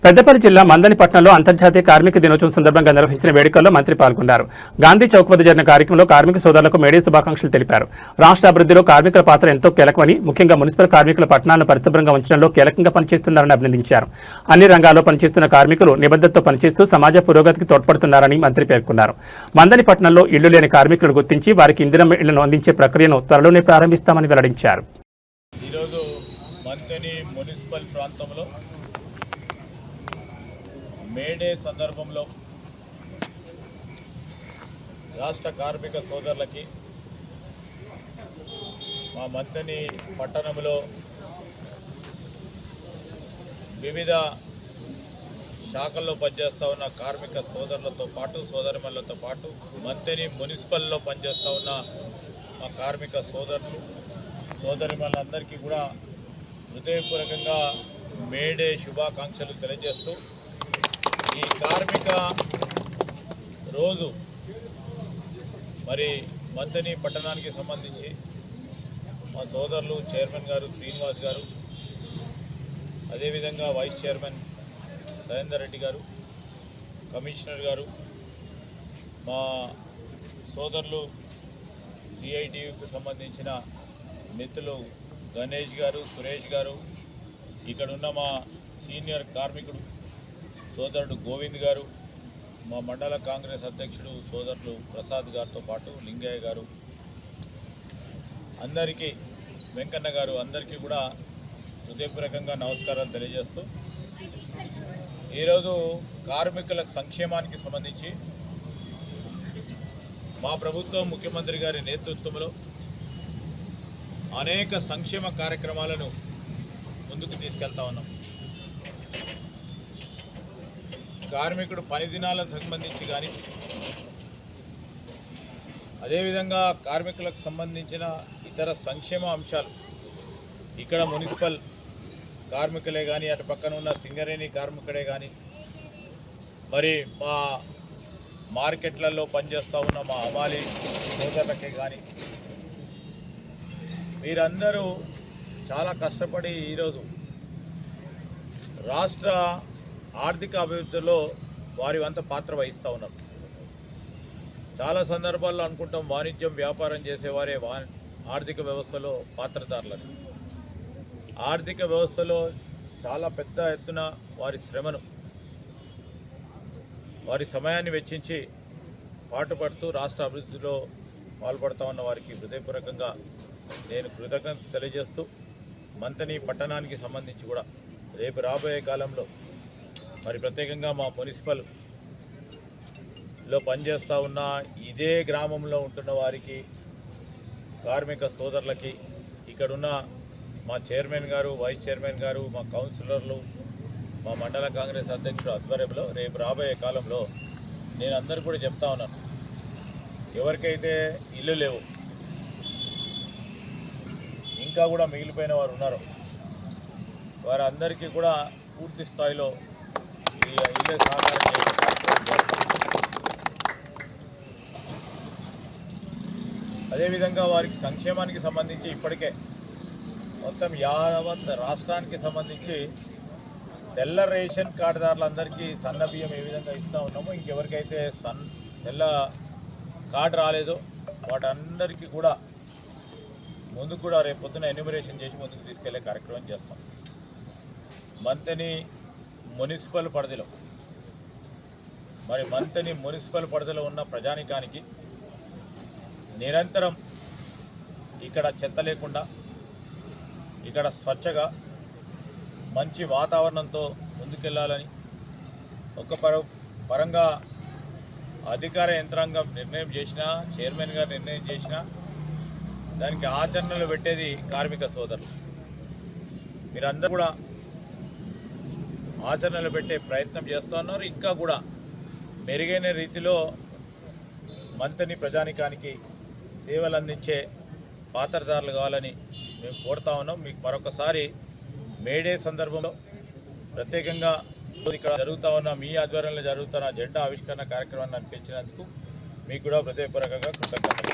పెద్దపల్లి జిల్లా మందనిపట్నంలో అంతర్జాతీయ కార్మిక దినోత్సవం సందర్భంగా నిర్వహించిన వేడుకల్లో మంత్రి పాల్గొన్నారు. గాంధీ చౌక్ వద్ద జరిగిన కార్యక్రమంలో కార్మిక సోదరులకు మేడే శుభాకాంక్షలు తెలిపారు. రాష్ట్ర అభివృద్ధిలో కార్మికుల పాత్ర ఎంతో కీలకమని, ముఖ్యంగా మున్సిపల్ కార్మికుల పట్టణాలను పరిశుభ్రంగా ఉంచడంలో కీలకంగా పనిచేస్తున్నారని అభినందించారు. అన్ని రంగాల్లో పనిచేస్తున్న కార్మికులు నిబద్ధతతో పనిచేస్తూ సమాజ పురోగతికి తోడ్పడుతున్నారని మంత్రి పేర్కొన్నారు. మందనిపట్నంలో ఇళ్లు లేని కార్మికులను గుర్తించి వారికి ఇందిరమ్మ ఇళ్లను అందించే ప్రక్రియను త్వరలోనే ప్రారంభిస్తామని వెల్లడించారు. ఈరోజు మంతని మున్సిపల్ ప్రాంతంలో మేడే సందర్భంలో రాష్ట్ర కార్మిక సోదరులకి మా మంతని పట్టణంలో వివిధ శాఖల్లో పనిచేస్తూ ఉన్న కార్మిక సోదరులతో పాటు సోదరిమణులతో పాటు మంతని మున్సిపల్లో పనిచేస్తూ ఉన్న మా కార్మిక సోదరులు సోదరిమణులందరికీ కూడా హృదయపూర్వకంగా మేడే శుభాకాంక్షలు తెలియజేస్తూ ఈ కార్మిక రోజు మరి మంతని పట్టణానికి సంబంధించి మా సోదరులు చైర్మన్ గారు శ్రీనివాస్ గారు, అదేవిధంగా వైస్ చైర్మన్ సరేందర్ రెడ్డి గారు, కమిషనర్ గారు, మా సోదరులు సిఐటియుకి సంబంధించిన మిత్రులు గణేష్ గారు, సురేష్ గారు, ఇక్కడున్న మా సీనియర్ కార్మికుడు సోదరుడు గోవింద్ గారు, మా మండల కాంగ్రెస్ అధ్యక్షుడు సోదరులు ప్రసాద్ గారితో పాటు లింగయ్య గారు, అందరికీ వెంకన్న గారు, అందరికీ కూడా హృదయపూర్వకంగా నమస్కారాలు తెలియజేస్తూ ఈరోజు కార్మికుల సంక్షేమానికి సంబంధించి మా ప్రభుత్వం ముఖ్యమంత్రి గారి నేతృత్వంలో అనేక సంక్షేమ కార్యక్రమాలను ముందుకు తీసుకెళ్తా ఉన్నాం. కార్మికుడు పని దినాలకు సంబంధించి కానీ, అదేవిధంగా కార్మికులకు సంబంధించిన ఇతర సంక్షేమ అంశాలు ఇక్కడ మున్సిపల్ కార్మికులే కానీ, అటు పక్కన ఉన్న సింగరేణి కార్మికుడే కానీ, మరి మా మార్కెట్లలో పనిచేస్తూ ఉన్న మా హమాలి సోదరులకే కానీ, వీరందరూ చాలా కష్టపడి ఈరోజు రాష్ట్ర ఆర్థిక అభివృద్ధిలో వారి వంత పాత్ర వహిస్తూ ఉన్నారు. చాలా సందర్భాల్లో అనుకుంటాం వాణిజ్యం వ్యాపారం చేసేవారే ఆర్థిక వ్యవస్థలో పాత్రధారులని. ఆర్థిక వ్యవస్థలో చాలా పెద్ద ఎత్తున వారి శ్రమను, వారి సమయాన్ని వెచ్చించి పాటుపడుతూ రాష్ట్ర అభివృద్ధిలో పాల్పడుతూ ఉన్న వారికి హృదయపూర్వకంగా నేను కృతజ్ఞత తెలియజేస్తూ మంతని పట్టణానికి సంబంధించి కూడా రేపు రాబోయే కాలంలో మరి ప్రత్యేకంగా మా మున్సిపల్లో పనిచేస్తూ ఉన్న ఇదే గ్రామంలో ఉంటున్న వారికి, కార్మిక సోదరులకి, ఇక్కడున్న మా చైర్మన్ గారు, వైస్ చైర్మన్ గారు, మా కౌన్సిలర్లు, మా మండల కాంగ్రెస్ అధ్యక్షుడు ఆధ్వర్యంలో రేపు రాబోయే కాలంలో నేను అందరూ కూడా చెప్తా ఉన్నాను, ఎవరికైతే ఇల్లు లేవు, ఇంకా కూడా మిగిలిపోయిన వారు ఉన్నారు, వారందరికీ కూడా పూర్తి స్థాయిలో ఈ ఇల్లే సహకారం చేసే. అదేవిధంగా వారికి సంక్షేమానికి సంబంధించి ఇప్పటికే మొత్తం యావత్ రాష్ట్రానికి సంబంధించి తెల్ల రేషన్ కార్డుదారులందరికీ సన్న బియ్యం ఏ విధంగా ఇస్తూ ఉన్నామో, ఇంకెవరికైతే తెల్ల కార్డు రాలేదో వాటందరికీ కూడా ముందుకు కూడా రేపు పొద్దున ఎన్యూమరేషన్ చేసి ముందుకు తీసుకెళ్లే కార్యక్రమం చేస్తాం. మంతని మున్సిపల్ పరిధిలో మంతని మున్సిపల్ పరిధిలో ఉన్న ప్రజానికానికి నిరంతరం ఇక్కడ చెత్త లేకుండా, ఇక్కడ స్వచ్ఛగా మంచి వాతావరణంతో ముందుకెళ్లాలని ఒక పరంగా అధికార యంత్రాంగం నిర్ణయం చేసినా, చైర్మన్ గారు నిర్ణయం చేసినా దానికి ఆచరణలో పెట్టేది కార్మిక సోదరులు. మీరందరూ కూడా ఆచరణలో పెట్టే ప్రయత్నం చేస్తూ ఉన్నారు. ఇంకా కూడా మెరుగైన రీతిలో మంతని ప్రజానికానికి సేవలు అందించే పాత్రధారులు కావాలని మేము కోరుతా ఉన్నాం. మీకు మరొకసారి మేడే సందర్భంలో ప్రత్యేకంగా ఇక్కడ జరుగుతూ ఉన్న మీ ఆధ్వర్యంలో జరుగుతున్న జెండా ఆవిష్కరణ కార్యక్రమాన్ని అనిపించినందుకు మీకు కూడా హృదయపూర్వకంగా కృతజ్ఞతలు.